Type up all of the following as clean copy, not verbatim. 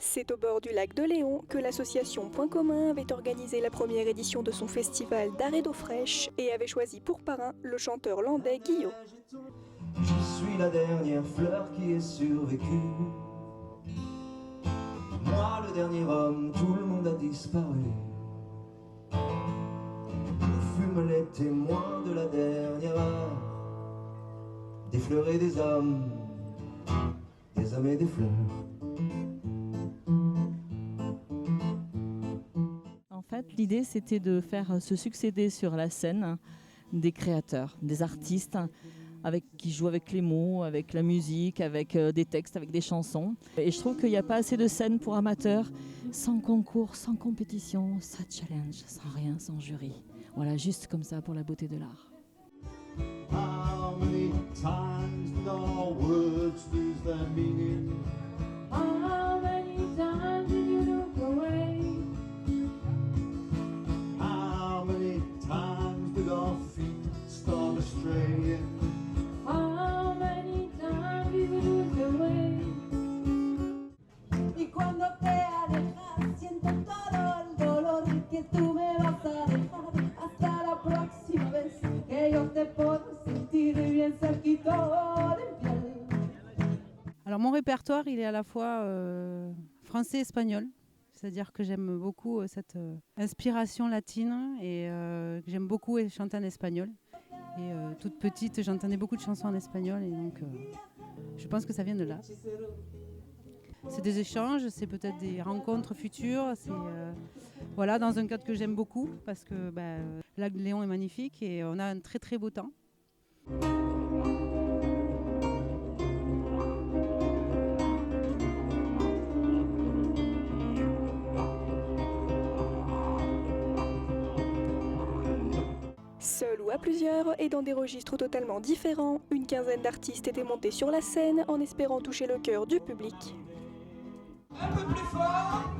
C'est au bord du lac de Léon que l'association Point Commun avait organisé la première édition de son festival d'art et d'eau fraîche et avait choisi pour parrain le chanteur landais Guillot. Je suis la dernière fleur qui ait survécu. Moi, le dernier homme, tout le monde a disparu. Nous fûmes les témoins de la dernière heure, des fleurs et des hommes et des fleurs. En fait, l'idée, c'était de faire se succéder sur la scène des créateurs, des artistes qui jouent avec les mots, avec la musique, avec des textes, avec des chansons. Et je trouve qu'il n'y a pas assez de scènes pour amateurs, sans concours, sans compétition, sans challenge, sans rien, sans jury. Voilà, juste comme ça pour la beauté de l'art. How many times did our words lose their meaning? How many times did you look away? How many times did our feet start astray? How many times did you lose the way? Y cuando te alejas siento todo el dolor que tú me vas a dejar. Hasta la próxima vez que yo te puedo sentir bien cerquito de piel. Alors mon répertoire, il est à la fois français et espagnol. C'est-à-dire que j'aime beaucoup cette inspiration latine et que j'aime beaucoup chanter en espagnol. Et toute petite, j'entendais beaucoup de chansons en espagnol et donc je pense que ça vient de là. C'est des échanges, c'est peut-être des rencontres futures. C'est voilà, dans un cadre que j'aime beaucoup parce que le lac de Léon est magnifique et on a un très très beau temps. Seul ou à plusieurs et dans des registres totalement différents, une quinzaine d'artistes étaient montés sur la scène en espérant toucher le cœur du public. Un peu plus fort.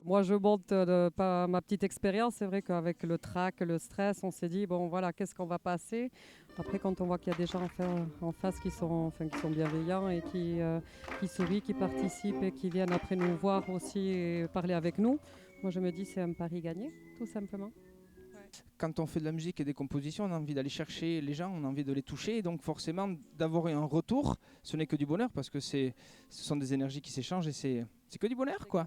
Moi, je monte ma petite expérience. C'est vrai qu'avec le trac, le stress, on s'est dit, bon, voilà, qu'est-ce qu'on va passer? Après, quand on voit qu'il y a des gens en face qui sont bienveillants et qui sourient, qui participent et qui viennent après nous voir aussi et parler avec nous, moi, je me dis, c'est un pari gagné, tout simplement. Quand on fait de la musique et des compositions, on a envie d'aller chercher les gens, on a envie de les toucher. Et donc forcément, d'avoir un retour, ce n'est que du bonheur parce que ce sont des énergies qui s'échangent et c'est que du bonheur, quoi.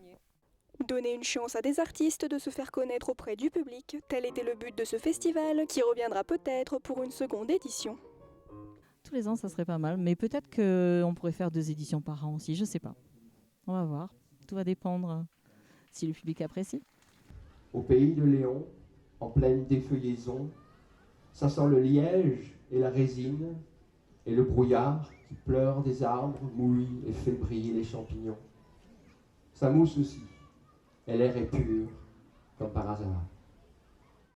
Donner une chance à des artistes de se faire connaître auprès du public, tel était le but de ce festival qui reviendra peut-être pour une seconde édition. Tous les ans, ça serait pas mal, mais peut-être qu'on pourrait faire 2 éditions par an aussi, je sais pas. On va voir, tout va dépendre si le public apprécie. Au pays de Léon, en pleine défeuillaison, ça sent le liège et la résine, et le brouillard qui pleure des arbres, mouille et fait briller les champignons. Ça mousse aussi, et l'air est pur, comme par hasard.